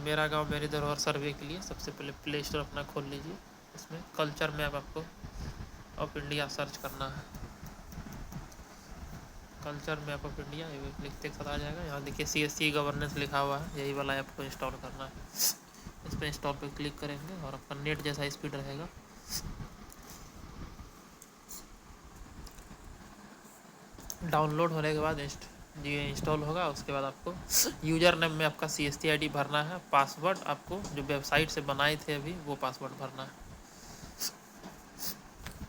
मेरा गांव मेरी धरोहर सर्वे के लिए सबसे पहले प्ले स्टोर अपना खोल लीजिए। इसमें कल्चर मैप आपको ऑफ इंडिया सर्च करना है। कल्चर मैप ऑफ इंडिया ये लिखते साथ आ जाएगा। यहाँ देखिए CSC गवर्नेंस लिखा हुआ है, यही वाला ऐप को इंस्टॉल करना है। इस पर इंस्टॉल पर क्लिक करेंगे और आपका नेट जैसा स्पीड रहेगा। डाउनलोड होने के बाद ये इंस्टॉल होगा। उसके बाद आपको यूज़र नेम में आपका CSC ID भरना है। पासवर्ड आपको जो वेबसाइट से बनाए थे अभी वो पासवर्ड भरना है।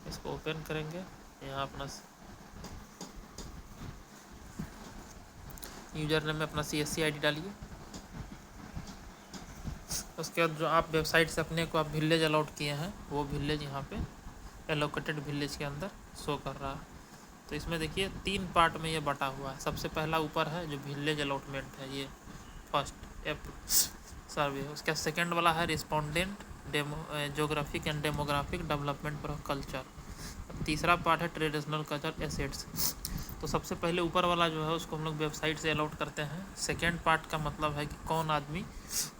इसको ओपन करेंगे। यहाँ अपना यूज़र नेम में अपना CSC ID डालिए। उसके बाद जो आप वेबसाइट से अपने को आप विलेज अलॉट किए हैं वो विलेज यहाँ पे एलोकेटेड विलेज के अंदर शो कर रहा है। तो इसमें देखिए 3 पार्ट में ये बटा हुआ है। सबसे पहला ऊपर है जो विलेज अलॉटमेंट है, ये फर्स्ट ऐप सर्वे। उसका सेकंड वाला है respondent geographic and demographic development for culture. तीसरा पार्ट है ट्रेडिशनल कल्चर एसेट्स। तो सबसे पहले ऊपर वाला जो है उसको हम लोग वेबसाइट से अलॉट करते हैं। सेकेंड पार्ट का मतलब है कि कौन आदमी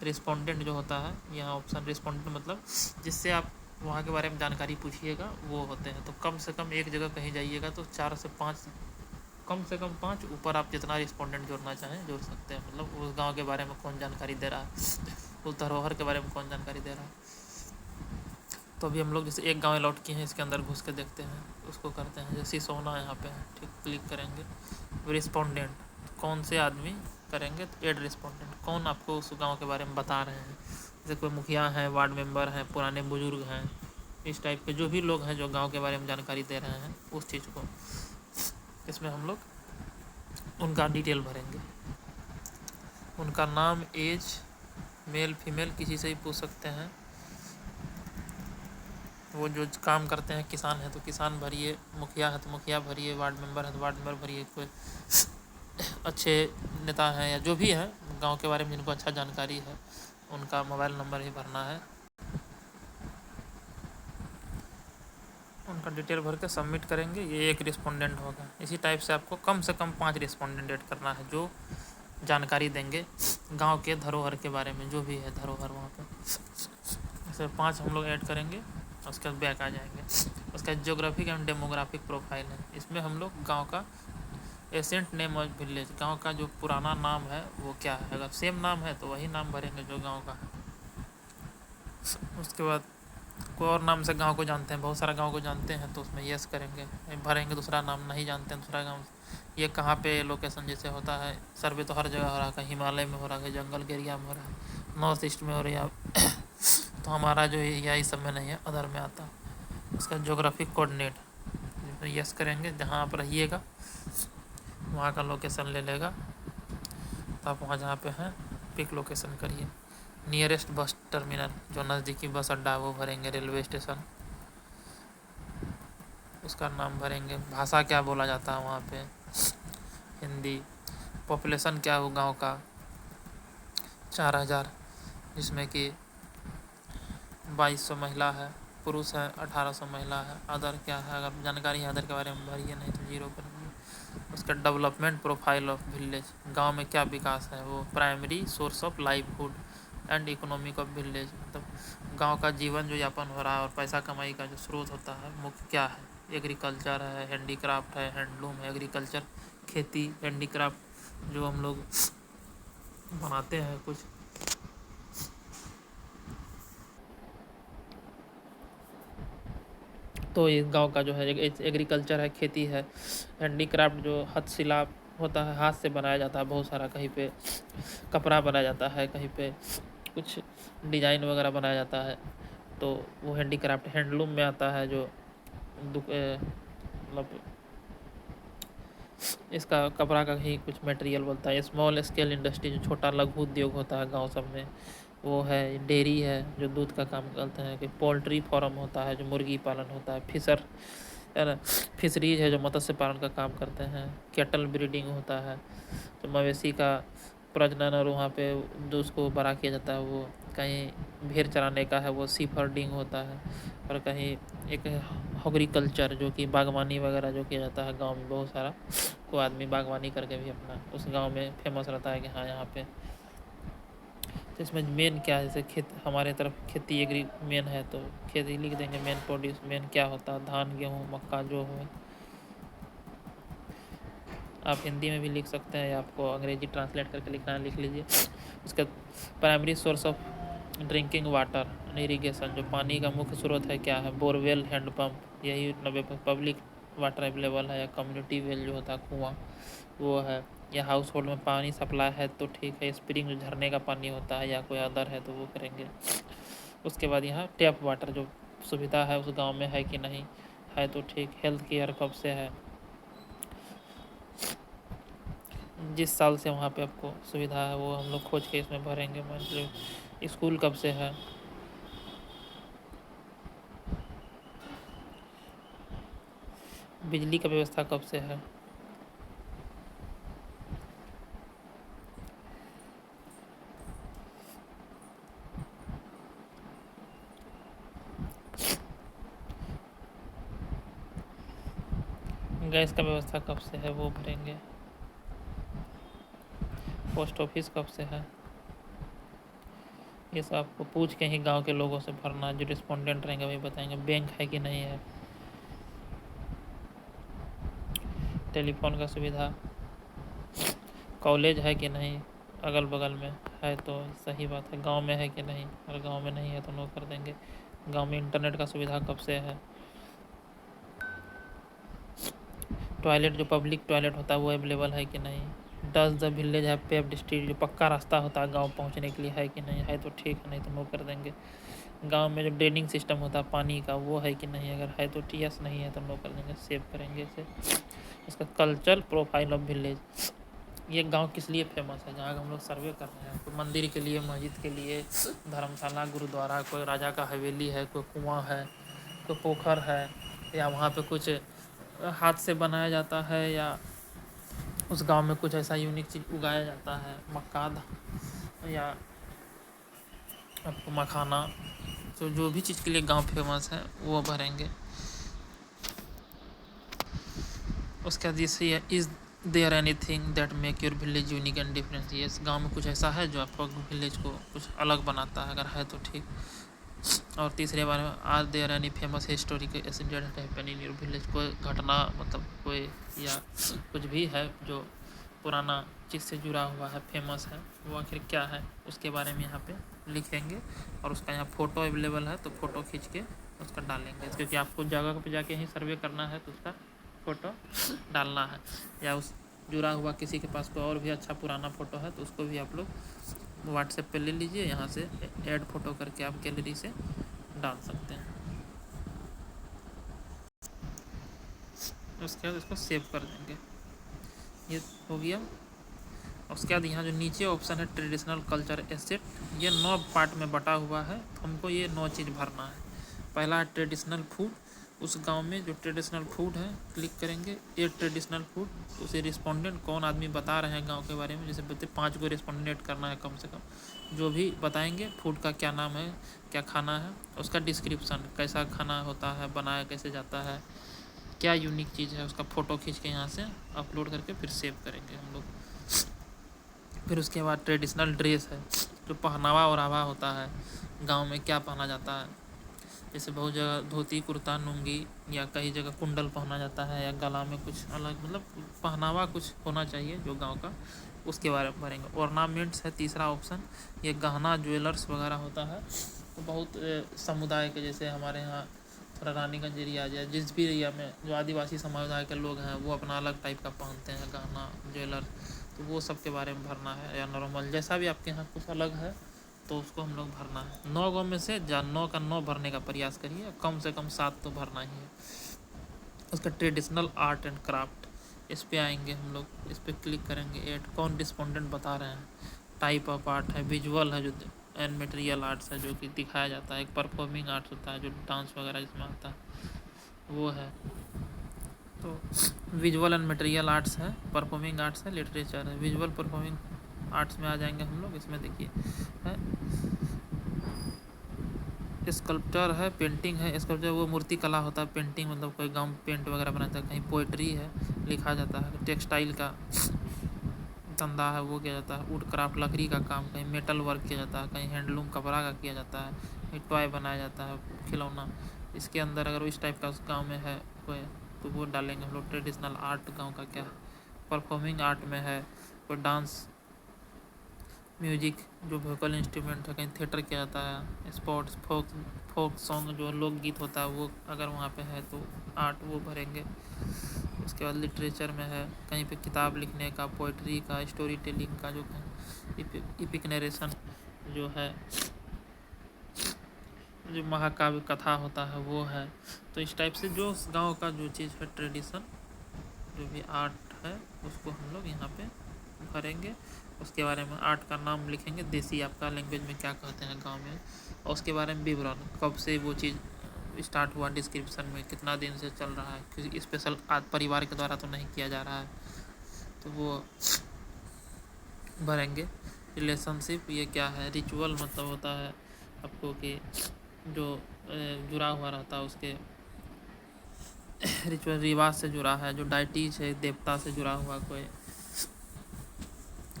रिस्पोंडेंट जो होता है, यहाँ ऑप्शन रिस्पोंडेंट मतलब जिससे आप वहाँ के बारे में जानकारी पूछिएगा वो होते हैं। तो कम से कम एक जगह कहीं जाइएगा तो 4 से 5, कम से कम 5, ऊपर आप जितना रिस्पोंडेंट जोड़ना चाहें जोड़ सकते हैं। मतलब उस गांव के बारे में कौन जानकारी दे रहा है, उस धरोहर के बारे में कौन जानकारी दे रहा है। तो अभी हम लोग जैसे एक गांव अलॉट किए हैं, इसके अंदर घुस के देखते हैं। उसको करते हैं जैसे सोना यहाँ पे है, ठीक, क्लिक करेंगे। रिस्पोंडेंट कौन से आदमी करेंगे तो एड रिस्पोंडेंट, कौन आपको उस गांव के बारे में बता रहे हैं। जैसे कोई मुखिया हैं, वार्ड मेंबर हैं, पुराने बुजुर्ग हैं, इस टाइप के जो भी लोग हैं जो गांव के बारे में जानकारी दे रहे हैं उस चीज़ को इसमें हम लोग उनका डिटेल भरेंगे। उनका नाम, एज, मेल फीमेल किसी से भी पूछ सकते हैं। वो जो काम करते हैं, किसान है तो किसान भरिए, मुखिया है तो मुखिया भरिए, वार्ड मेंबर है तो वार्ड मेंबर भरिए। कोई अच्छे नेता हैं या जो भी है गांव के बारे में जिनको अच्छा जानकारी है उनका मोबाइल नंबर ही भरना है। उनका डिटेल भर के सबमिट करेंगे, ये एक रिस्पोंडेंट होगा। इसी टाइप से आपको कम से कम 5 रिस्पोंडेंट ऐड करना है जो जानकारी देंगे गांव के धरोहर के बारे में, जो भी है धरोहर वहाँ पे। ऐसे 5 हम लोग ऐड करेंगे। उसके बाद बैक आ जाएंगे। उसका ज्योग्राफिक एंड डेमोग्राफिक प्रोफाइल है। इसमें हम लोग गांव का एसेंट नेम ऑफ विलेज, गांव का जो पुराना नाम है वो क्या है। अगर सेम नाम है तो वही नाम भरेंगे जो गांव का है। उसके बाद कोई और नाम से गांव को जानते हैं, बहुत सारा गांव को जानते हैं तो उसमें यस करेंगे, भरेंगे। दूसरा नाम नहीं जानते हैं, दूसरा गाँव, ये कहाँ पे लोकेशन जैसे होता है सर्वे तो हर जगह हो रहा है, कहीं हिमालय में हो रहा है, जंगल के एरिया में हो रहा है, नॉर्थ ईस्ट में हो रहा है तो हमारा जो एरिया इस सब में नहीं है, अदर में आता है। उसका ज्योग्राफिक कोऑर्डिनेट यस करेंगे, जहाँ आप रहिएगा वहाँ का लोकेशन ले लेगा। तो आप वहाँ जहाँ पे हैं पिक लोकेशन करिए। नियरेस्ट बस टर्मिनल, जो नज़दीकी बस अड्डा वो भरेंगे, रेलवे स्टेशन उसका नाम भरेंगे। भाषा क्या बोला जाता है वहाँ पे, हिंदी। पॉपुलेशन क्या हो गांव का, 4000, जिसमें कि 2200 महिला है, पुरुष है 1800 महिला है। अदर क्या है, अगर जानकारी है अदर के बारे में भरिए, नहीं तो 0 पर। उसका डेवलपमेंट प्रोफाइल ऑफ विलेज, गांव में क्या विकास है वो। Primary source of livelihood and economic of village, मतलब गांव का जीवन जो यापन हो रहा है और पैसा कमाई का जो स्रोत होता है मुख्य क्या है। एग्रीकल्चर है, हैंडीक्राफ्ट है, हैंडलूम है। एग्रीकल्चर खेती, हैंडीक्राफ्ट जो हम लोग बनाते हैं कुछ, तो इस गांव का जो है एग्रीकल्चर है, खेती है। हैंडीक्राफ्ट जो हथशिला होता है, हाथ से बनाया जाता है बहुत सारा, कहीं पे कपड़ा बनाया जाता है, कहीं पे कुछ डिज़ाइन वगैरह बनाया जाता है, तो वो हैंडीक्राफ्ट। हैंडलूम में आता है जो मतलब इसका कपड़ा का ही कुछ मटेरियल बोलता है। स्मॉल स्केल इंडस्ट्री जो छोटा लघु उद्योग होता है गांव सब में वो है। डेयरी है जो दूध का काम करते हैं। कि पोल्ट्री फार्म होता है जो मुर्गी पालन होता है। फिशर है ना, फिशरीज है जो मत्स्य पालन का काम करते हैं। कैटल ब्रीडिंग होता है तो मवेशी का प्रजनन और वहाँ पे जो उसको बड़ा किया जाता है वो। कहीं भेड़ चराने का है वो सीप हर्डिंग होता है। और कहीं एक हॉर्टिकल्चर जो कि बागवानी वगैरह जो किया जाता है गांव में बहुत सारा, को आदमी बागवानी करके भी अपना उस गांव में फेमस रहता है कि हाँ यहाँ पे تو اس میں مین کیا ہے، جیسے ہمارے طرف کھیتی ایگری مین ہے تو کھیتی لکھ دیں گے، مین پروڈیوس مین کیا ہوتا ہے، دھان گیہوں مکا جو ہو۔ آپ ہندی میں بھی لکھ سکتے ہیں یا آپ کو انگریزی ٹرانسلیٹ کر کے لکھنا ہے لکھ لیجیے۔ اس کا primary source of drinking water irrigation, جو پانی کا مکھ سروت ہے کیا ہے، بور ویل ہینڈ پمپ، یہی 90 پبلک واٹر اویلیبل ہے، یا کمیونٹی ویل جو ہوتا ہے کنواں وہ ہے، یا ہاؤس ہولڈ میں پانی سپلائی ہے تو ٹھیک ہے، اسپرنگ جو جھرنے کا پانی ہوتا ہے یا کوئی ادر ہے تو وہ کریں گے۔ اس کے بعد یہاں ٹیپ واٹر جو سویدھا ہے اس گاؤں میں ہے کہ نہیں ہے تو ٹھیک، ہیلتھ کیئر کب سے ہے، جس سال سے وہاں پہ آپ کو سویدھا ہے وہ ہم لوگ کھوج کے اس میں بھریں گے۔ اسکول کب سے ہے، بجلی کا ویوستھا کب سے ہے، گیس کا ویوستھا کب سے ہے وہ بھریں گے، پوسٹ آفس کب سے ہے، یہ سب آپ کو پوچھ کے ہی گاؤں کے لوگوں سے بھرنا، جو رسپونڈنٹ رہیں گے وہی بتائیں گے۔ بینک ہے کہ نہیں ہے، ٹیلی فون کا سویدھا، کالج ہے کہ نہیں اگل بغل میں ہے تو صحیح بات ہے، گاؤں میں ہے کہ نہیں، اگر گاؤں میں نہیں ہے تو نو کر دیں گے۔ گاؤں میں انٹرنیٹ کا سویدھا کب سے ہے، ٹوائلٹ جو پبلک ٹوائلٹ ہوتا ہے وہ اویلیبل ہے کہ نہیں، ڈز دا ولیج ہے پیپڈ اسٹریٹ، جو پکا راستہ ہوتا ہے گاؤں پہنچنے کے لیے ہے کہ نہیں ہے تو ٹھیک ہے، نہیں تو نو کر دیں گے۔ گاؤں میں جو ڈریننگ سسٹم ہوتا ہے پانی کا وہ ہے کہ نہیں، اگر ہے تو یس، نہیں ہے تو نو کر دیں گے، سیو کریں گے اسے۔ اس کا کلچرل پروفائل آف ولیج، یہ گاؤں کس لیے فیمس ہے، جہاں ہم لوگ سروے کر رہے ہیں، کوئی مندر کے لیے، مسجد کے لیے، دھرم شالہ گرودوارا، کوئی راجا کا حویلی ہے، کوئی کنواں ہے، کوئی پوکھر ہے، یا وہاں پہ کچھ ہاتھ سے بنایا جاتا ہے، یا اس گاؤں میں کچھ ایسا یونیک چیز اگایا جاتا ہے، مکا یا آپ کو مکھانا، تو جو بھی چیز کے لیے گاؤں فیمس ہے وہ بھریں گے۔ اس کا جیسے is there any thing that make your village unique and different, یہ گاؤں میں کچھ ایسا ہے جو آپ کو ولیج کو کچھ الگ بناتا ہے، اگر ہے تو ٹھیک۔ اور تیسرے بارے میں are there any famous historical incident happen in your village, کوئی گھٹنا مطلب کوئی یا کچھ بھی ہے جو پرانا چیز سے جڑا ہوا ہے، فیمس ہے، وہ آخر کیا ہے اس کے بارے میں یہاں پہ لکھیں گے۔ اور اس کا یہاں فوٹو اویلیبل ہے تو فوٹو کھینچ کے اس کا ڈالیں گے، کیونکہ آپ کو جگہ پہ جا کے ہی سروے کرنا ہے تو اس کا فوٹو ڈالنا ہے، یا اس جڑا ہوا کسی کے پاس کوئی اور بھی اچھا پرانا فوٹو ہے تو اس کو بھی آپ لوگ واٹس ایپ پہ لے لیجئے، یہاں سے ایڈ فوٹو کر کے آپ گیلری سے ڈال سکتے ہیں۔ اس کے بعد اس کو سیو کر دیں گے، یہ ہو گیا۔ اس کے بعد یہاں جو نیچے آپشن ہے ٹریڈیشنل کلچر ایسیٹ، یہ 9 پارٹ میں بٹا ہوا ہے، ہم کو یہ 9 چیز بھرنا ہے۔ پہلا ہے ٹریڈیشنل فوڈ، اس گاؤں میں جو ٹریڈیشنل فوڈ ہے کلک کریں گے، ایک ٹریڈیشنل فوڈ، اسے رسپونڈنٹ کون آدمی بتا رہے ہیں گاؤں کے بارے میں، جیسے 5 کو رسپونڈنٹ کرنا ہے کم سے کم، جو بھی بتائیں گے فوڈ کا کیا نام ہے، کیا کھانا ہے، اس کا ڈسکرپشن، کیسا کھانا ہوتا ہے، بنایا کیسے جاتا ہے، کیا یونیک چیز ہے، اس کا فوٹو کھینچ کے یہاں سے اپلوڈ کر کے پھر سیو کریں گے ہم لوگ۔ پھر اس کے بعد ٹریڈیشنل ڈریس ہے، جو پہناوا اوڑھاوا ہوتا ہے گاؤں میں، کیا پہنا جاتا ہے، جیسے بہت جگہ دھوتی کرتا ننگی، یا کئی جگہ کنڈل پہنا جاتا ہے، یا گلا میں کچھ الگ مطلب پہناوا کچھ ہونا چاہیے جو گاؤں کا، اس کے بارے میں بھریں گے۔ اورنامنٹس ہے تیسرا آپشن، یہ گہنا جویلرس وغیرہ ہوتا ہے، تو بہت سمودائے کے، جیسے ہمارے یہاں تھوڑا رانی گنج ایریا یا جس بھی ایریا میں جو آدیواسی سمودائے کے لوگ ہیں وہ اپنا الگ ٹائپ کا پہنتے ہیں گہنا جویلر، تو وہ سب کے بارے میں بھرنا ہے، یا نارمل جیسا بھی آپ کے یہاں کچھ الگ ہے تو اس کو ہم لوگ بھرنا ہے۔ 9 گاؤں میں سے 9 کا 9 بھرنے کا پریاس کریے، کم سے کم 7 تو بھرنا ہی ہے۔ اس کا ٹریڈیشنل آرٹ اینڈ کرافٹ، اس پہ آئیں گے ہم لوگ، اس پہ کلک کریں گے، ایڈ کون رسپونڈنٹ بتا رہے ہیں، ٹائپ آف آرٹ ہے، ویژول ہے جو اینڈ میٹیریل آرٹس ہے جو کہ دکھایا جاتا ہے، ایک پرفارمنگ آرٹس ہوتا ہے جو ڈانس وغیرہ جس میں آتا ہے وہ ہے، تو ویژول اینڈ میٹیریل آرٹس ہے، پرفارمنگ آرٹس ہے، لٹریچر ہے، ویژول پرفارمنگ آرٹس میں آ جائیں گے ہم لوگ۔ اس میں دیکھیے ہے اسکلپچر ہے، پینٹنگ ہے، اسکلپچر وہ مورتی کلا ہوتا ہے، پینٹنگ مطلب کوئی گاؤں پینٹ وغیرہ بناتا ہے، کہیں پوئٹری ہے لکھا جاتا ہے، ٹیکسٹائل کا कंधा है वो किया जाता है, वुड क्राफ्ट लकड़ी का काम, कहीं मेटल वर्क किया जाता है, कहीं हैंडलूम कपड़ा का किया जाता है, कहीं टॉय बनाया जाता है, खिलौना। इसके अंदर अगर इस टाइप का उस गाँव में है कोई तो वो डालेंगे हम लोग। ट्रेडिशनल आर्ट गाँव का क्या है, परफॉर्मिंग आर्ट में है, कोई डांस म्यूजिक जो वोकल इंस्ट्रूमेंट है, कहीं थिएटर किया जाता है, स्पोर्ट्स फोक सॉन्ग जो लोकगीत होता है वो अगर वहाँ पे है तो आर्ट वो भरेंगे। उसके बाद लिटरेचर में है, कहीं पे किताब लिखने का, पोइट्री का, स्टोरी टेलिंग का, जो इपिक नरेशन जो है, जो महाकाव्य कथा होता है वो है। तो इस टाइप से जो गांव का जो चीज़ है ट्रेडिशन, जो भी आर्ट है उसको हम लोग यहाँ पे भरेंगे। उसके बारे में आर्ट का नाम लिखेंगे, देसी आपका लैंग्वेज में क्या कहते हैं गांव में, और उसके बारे में विवरण, कब से वो चीज़ स्टार्ट हुआ, डिस्क्रिप्शन में कितना दिन से चल रहा है, किसी स्पेशल परिवार के द्वारा तो नहीं किया जा रहा है, तो वो भरेंगे। रिलेशनशिप ये क्या है, रिचुअल मतलब होता है आपको कि जो जुड़ा हुआ रहता है उसके रिचुअल रिवाज से जुड़ा है, जो डाइटीज है देवता से जुड़ा हुआ, कोई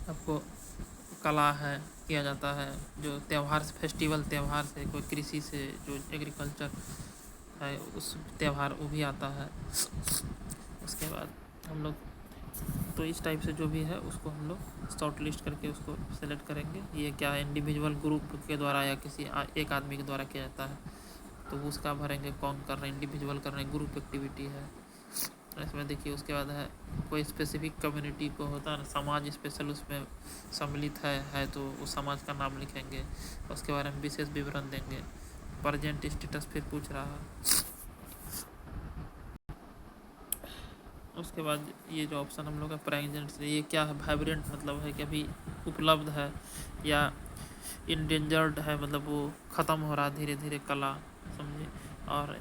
आपको कला है किया जाता है, जो त्यौहार से, फेस्टिवल त्यौहार से, कोई कृषि से जो एग्रीकल्चर है उस त्यौहार वो भी आता है। उसके बाद हम लोग तो इस टाइप से जो भी है उसको हम लोग शॉर्ट लिस्ट करके उसको सेलेक्ट करेंगे। ये क्या है, इंडिविजुअल ग्रुप के द्वारा या किसी एक आदमी के द्वारा किया जाता है तो उसका भरेंगे, कौन कर रहे हैं, इंडिविजुअल कर रहे हैं, ग्रुप एक्टिविटी है इसमें। देखिए उसके बाद है कोई स्पेसिफिक कम्युनिटी को होता है ना, समाज स्पेशल उसमें सम्मिलित है तो उस समाज का नाम लिखेंगे, उसके बारे में विशेष विवरण देंगे। प्रेजेंट स्टेटस फिर पूछ रहा है। उसके बाद ये जो ऑप्शन हम लोग का प्रेजेंट से, ये क्या है, वाइब्रेंट मतलब है कि अभी उपलब्ध है, या इंडेंजर्ड है मतलब वो ख़त्म हो रहा है धीरे धीरे कला, समझिए। और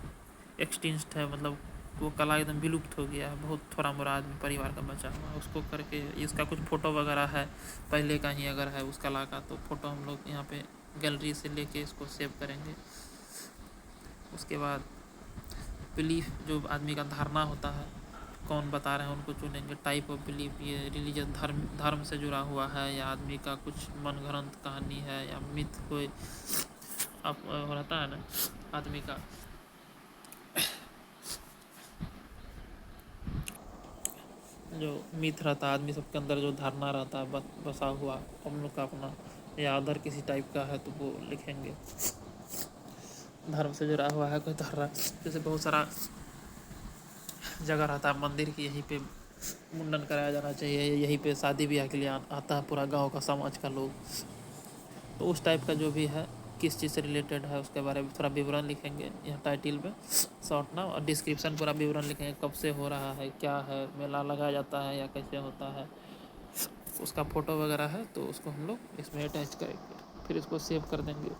एक्सटिंक्ट है मतलब वो कला एकदम विलुप्त हो गया है, बहुत थोड़ा मोड़ा आदमी परिवार का बचा हुआ है, उसको करके इसका कुछ फ़ोटो वगैरह है पहले का ही अगर है उस कला का तो फ़ोटो हम लोग यहाँ पे गैलरी से लेके इसको सेव करेंगे। उसके बाद बिलीफ, जो आदमी का धारणा होता है, कौन बता रहे हैं उनको चुनेंगे। टाइप ऑफ बिलीफ, ये रिलीजियस धर्म से जुड़ा हुआ है या आदमी का कुछ मनगढ़ंत कहानी है या मिथ कोई अब रहता है ना आदमी का, जो मिथ रहता है आदमी सबके अंदर, जो धारणा रहता है बसा हुआ हम लोग का अपना, या अदर किसी टाइप का है तो वो लिखेंगे। धर्म से जुड़ा हुआ है कोई धारणा, जैसे बहुत सारा जगह रहता है मंदिर की, यहीं पे मुंडन कराया जाना चाहिए, यहीं पे शादी ब्याह के लिए आता है पूरा गांव का समाज का लोग, तो उस टाइप का जो भी है किस चीज़ से रिलेटेड है उसके बारे में थोड़ा विवरण लिखेंगे यहाँ टाइटल में शॉर्ट ना, और डिस्क्रिप्शन पूरा विवरण लिखेंगे, कब से हो रहा है, क्या है, मेला लगाया जाता है या कैसे होता है, उसका फ़ोटो वगैरह है तो उसको हम लोग इसमें अटैच करेंगे, फिर इसको सेव कर देंगे।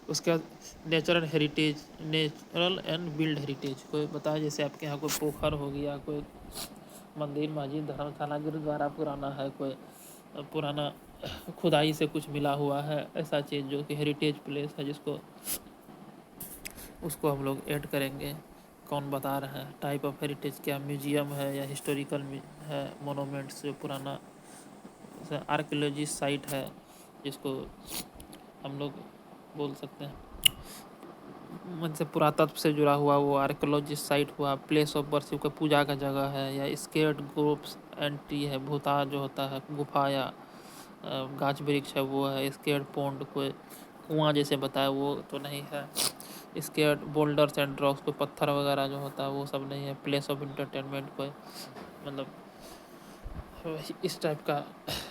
उसके बाद नेचुरल एंड बिल्ड हेरिटेज, कोई बताए जैसे आपके यहाँ कोई पोखर हो गया, कोई मंदिर मस्जिद धर्मशाला गुरुद्वारा पुराना है, कोई पुराना खुदाई से कुछ मिला हुआ है, ऐसा चीज़ जो कि हेरिटेज प्लेस है जिसको उसको हम लोग ऐड करेंगे। कौन बता रहे हैं, टाइप ऑफ हेरिटेज क्या, म्यूजियम है या हिस्टोरिकल है, मोनूमेंट्स जो पुराना आर्कियोलॉजी साइट है जिसको हम लोग बोल सकते हैं मतलब पुरातत्व से जुड़ा हुआ वो आर्कियोलॉजिस्ट साइट हुआ, प्लेस ऑफ वर्शिप का पूजा का जगह है, या स्केर्ड ग्रुप्स एंट्री है, भूता जो होता है गुफा या गाछ वृक्ष है वो है, स्केर्ड पॉन्ड कोई कुआं जैसे बताया वो तो नहीं है, स्केर्ड बोल्डर्स एंड रॉक्स कोई पत्थर वगैरह जो होता है वो सब नहीं है, प्लेस ऑफ इंटरटेनमेंट कोई मतलब इस टाइप का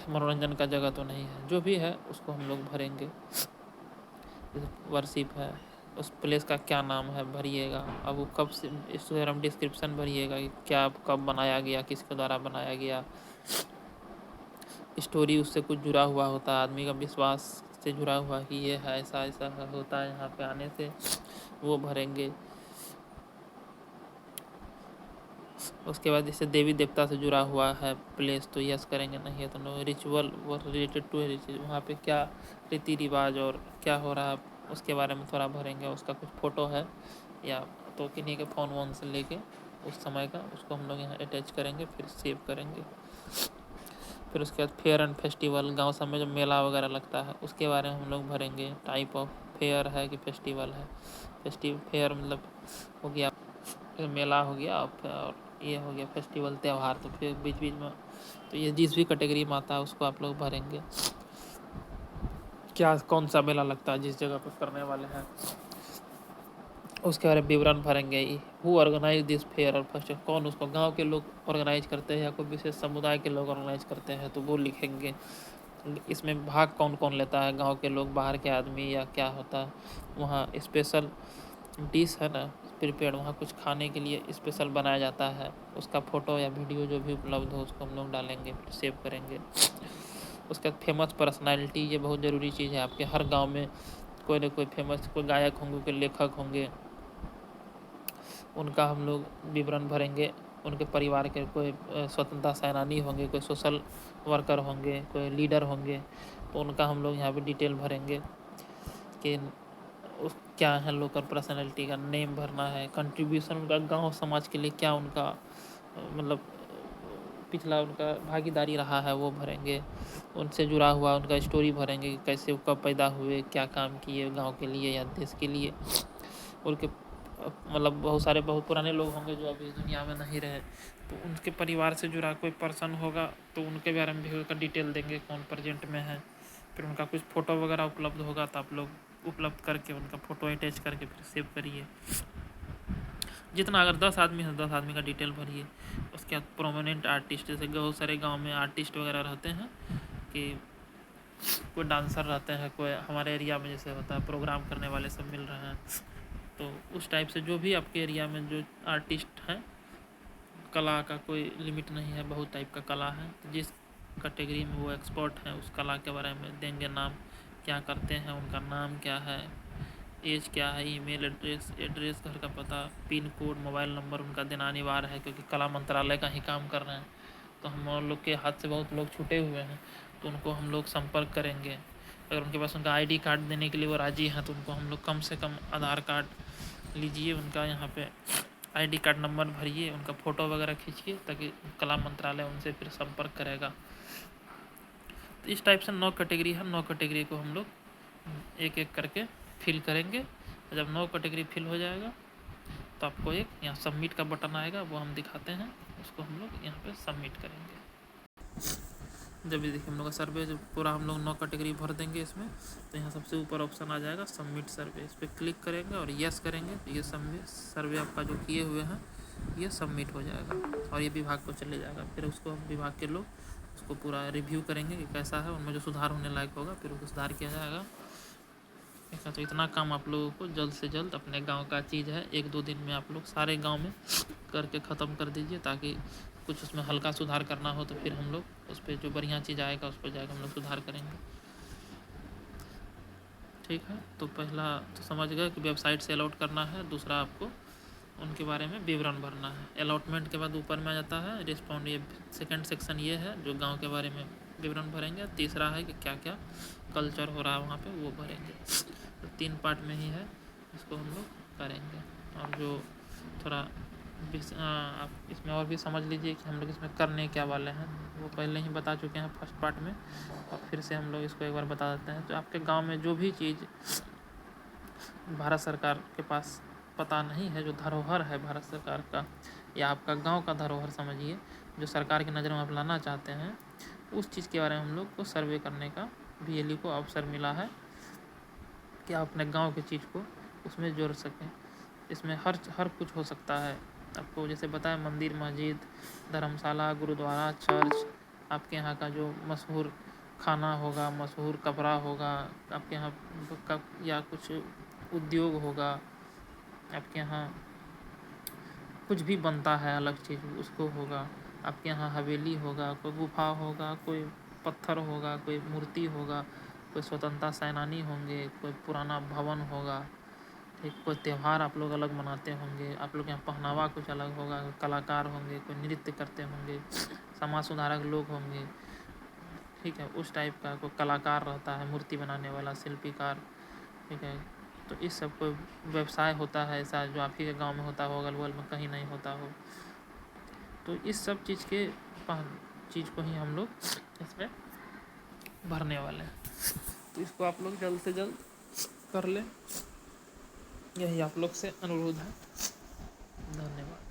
मनोरंजन का जगह तो नहीं है, जो भी है उसको हम लोग भरेंगे। वर्शिप है उस प्लेस का क्या नाम है भरिएगा, अब वो कब से, इस हम डिस्क्रिप्शन भरिएगा कि क्या कब बनाया गया, किसके द्वारा बनाया गया, स्टोरी उससे कुछ जुड़ा हुआ होता है, आदमी का विश्वास से जुड़ा हुआ कि ये है ऐसा ऐसा होता है यहाँ पे आने से, वो भरेंगे। उसके बाद जैसे देवी देवता से जुड़ा हुआ है प्लेस तो यस करेंगे, नहीं है तो नो। रिचुअल वो रिलेटेड टू वहाँ पे क्या रीति रिवाज और क्या हो रहा है उसके बारे में थोड़ा भरेंगे, उसका कुछ फ़ोटो है या तो किन्हीं के फ़ोन वोन से लेके उस समय का, उसको हम लोग यहाँ अटैच करेंगे, फिर सेव करेंगे। फिर उसके बाद फेयर एंड फेस्टिवल, गांव सब में जो मेला वगैरह लगता है उसके बारे में हम लोग भरेंगे, टाइप ऑफ फेयर है कि फेस्टिवल है। फेयर मतलब हो गया मेला हो गया, और ये हो गया फेस्टिवल त्यौहार। तो फिर बीच बीच में तो ये जिस भी कैटेगरी में आता है उसको आप लोग भरेंगे, क्या कौन सा मेला लगता है जिस जगह पर करने वाले हैं उसके बारे में विवरण भरेंगे। हु ऑर्गेनाइज दिस फेयर और फेस्टिवल, कौन उसको गांव के लोग ऑर्गेनाइज करते हैं या कोई विशेष समुदाय के लोग ऑर्गेनाइज करते हैं तो वो लिखेंगे। इसमें भाग कौन कौन लेता है, गांव के लोग, बाहर के आदमी, या क्या होता है वहाँ स्पेशल डिश है ना प्रिपेयर, वहाँ कुछ खाने के लिए स्पेशल बनाया जाता है, उसका फ़ोटो या वीडियो जो भी उपलब्ध हो उसको हम लोग डालेंगे, फिर सेव करेंगे। उसके बाद फेमस पर्सनालिटी, ये बहुत ज़रूरी चीज़ है। आपके हर गांव में कोई ना कोई फेमस, कोई गायक होंगे, कोई लेखक होंगे, उनका हम लोग विवरण भरेंगे। उनके परिवार के कोई स्वतंत्रता सेनानी होंगे, कोई सोशल वर्कर होंगे, कोई लीडर होंगे, तो उनका हम लोग यहाँ पे डिटेल भरेंगे कि उस क्या है लोकल पर्सनैलिटी का नेम भरना है, कंट्रीब्यूशन उनका गांव समाज के लिए क्या उनका मतलब पिछला उनका भागीदारी रहा है वो भरेंगे। उनसे जुड़ा हुआ उनका स्टोरी भरेंगे कि कैसे वो कब पैदा हुए, क्या काम किए गांव के लिए या देश के लिए। उनके मतलब बहुत पुराने लोग होंगे जो अभी दुनिया में नहीं रहे, तो उनके परिवार से जुड़ा कोई पर्सन होगा तो उनके बारे में भी डिटेल देंगे कौन प्रेजेंट में है। फिर उनका कुछ फ़ोटो वगैरह उपलब्ध होगा तो आप लोग उपलब्ध करके उनका फ़ोटो अटैच करके फिर सेव करिए। जितना अगर 10 आदमी है 10 आदमी का डिटेल भरिए। उसके बाद प्रोमिनेंट आर्टिस्ट, जैसे बहुत सारे गांव में आर्टिस्ट वगैरह रहते हैं कि कोई डांसर रहते हैं, कोई हमारे एरिया में जैसे होता है प्रोग्राम करने वाले सब मिल रहे हैं, तो उस टाइप से जो भी आपके एरिया में जो आर्टिस्ट हैं, कला का कोई लिमिट नहीं है, बहुत टाइप का कला है, तो जिस कैटेगरी में वो एक्सपर्ट हैं उस कला के बारे में देंगे, नाम क्या करते हैं, उनका नाम क्या है, एज क्या है, ईमेल एड्रेस, घर का पता, पिन कोड, मोबाइल नंबर उनका देना अनिवार्य है, क्योंकि कला मंत्रालय का ही काम कर रहे हैं। तो हम लोग के हाथ से बहुत लोग छूटे हुए हैं, तो उनको हम लोग संपर्क करेंगे। अगर उनके पास उनका आईडी कार्ड देने के लिए वो राजी हैं तो उनको हम लोग कम से कम आधार कार्ड लीजिए, उनका यहाँ पे आईडी कार्ड नंबर भरिए, उनका फ़ोटो वगैरह खींचिए, ताकि कला मंत्रालय उनसे फिर संपर्क करेगा। तो इस टाइप से 9 कैटेगरी है, 9 कैटेगरी को हम लोग एक एक करके फिल करेंगे। जब 9 कैटेगरी फिल हो जाएगा तो आपको एक यहाँ सबमिट का बटन आएगा, वो हम दिखाते हैं, उसको हम लोग यहाँ पे सबमिट करेंगे। जब ये देखिए हम लोग का सर्वे जो पूरा हम लोग 9 कैटेगरी भर देंगे इसमें, तो यहाँ सबसे ऊपर ऑप्शन आ जाएगा सबमिट सर्वे, इस पर क्लिक करेंगे और यस करेंगे तो ये सर्वे आपका जो किए हुए हैं ये सबमिट हो जाएगा और ये विभाग को चले जाएगा। फिर उसको विभाग के लोग उसको पूरा रिव्यू करेंगे कि कैसा है, उनमें जो सुधार होने लायक होगा फिर उसको सुधार किया जाएगा। ऐसा तो इतना काम आप लोगों को जल्द से जल्द अपने गांव का चीज़ है, 1-2 दिन में आप लोग सारे गांव में करके ख़त्म कर दीजिए, ताकि कुछ उसमें हल्का सुधार करना हो तो फिर हम लोग उस पर जो बढ़िया चीज़ आएगा उस पर जाकर हम लोग सुधार करेंगे। ठीक है, तो पहला तो समझ गए कि वेबसाइट से अलॉट करना है, दूसरा आपको उनके बारे में विवरण भरना है। अलॉटमेंट के बाद ऊपर में आ जाता है रिस्पॉन्ड, ये सेकंड सेक्शन ये है जो गांव के बारे में विवरण भरेंगे। तीसरा है कि क्या क्या कल्चर हो रहा है वहाँ पे वो भरेंगे। तो 3 पार्ट में ही है, इसको हम लोग करेंगे। और जो थोड़ा आप इसमें और भी समझ लीजिए कि हम लोग इसमें करने क्या वाले हैं, वो पहले ही बता चुके हैं फर्स्ट पार्ट में, और फिर से हम लोग इसको एक बार बता देते हैं। तो आपके गाँव में जो भी चीज़ भारत सरकार के पास पता नहीं है, जो धरोहर है भारत सरकार का या आपका गांव का धरोहर समझिए, जो सरकार की नज़र में आप लाना चाहते हैं, उस चीज़ के बारे में हम लोग को सर्वे करने का VLE को अवसर मिला है कि आप अपने गांव की चीज़ को उसमें जोड़ सकें। इसमें हर कुछ हो सकता है। आपको जैसे बताया, मंदिर, मस्जिद, धर्मशाला, गुरुद्वारा, चर्च, आपके यहाँ का जो मशहूर खाना होगा, मशहूर कपड़ा होगा, आपके यहाँ का या कुछ उद्योग होगा, आपके यहाँ कुछ भी बनता है अलग चीज़ उसको होगा, आपके यहाँ हवेली होगा, कोई गुफा होगा, कोई पत्थर होगा, कोई मूर्ति होगा, कोई स्वतंत्रता सेनानी होंगे, कोई पुराना भवन होगा, ठीक, कोई त्यौहार आप लोग अलग मनाते होंगे, आप लोग यहाँ पहनावा कुछ अलग होगा, कलाकार होंगे, कोई नृत्य करते होंगे, समाज सुधारक लोग होंगे, ठीक है, उस टाइप का कोई कलाकार रहता है, मूर्ति बनाने वाला शिल्पीकार, ठीक है, तो इस सब को व्यवसाय होता है ऐसा जो आप ही के गांव में होता हो, अगल बगल में कहीं नहीं होता हो, तो इस सब चीज़ को ही हम लोग इसमें भरने वाले हैं। तो इसको आप लोग जल्द से जल्द कर लें, यही आप लोग से अनुरोध है। धन्यवाद।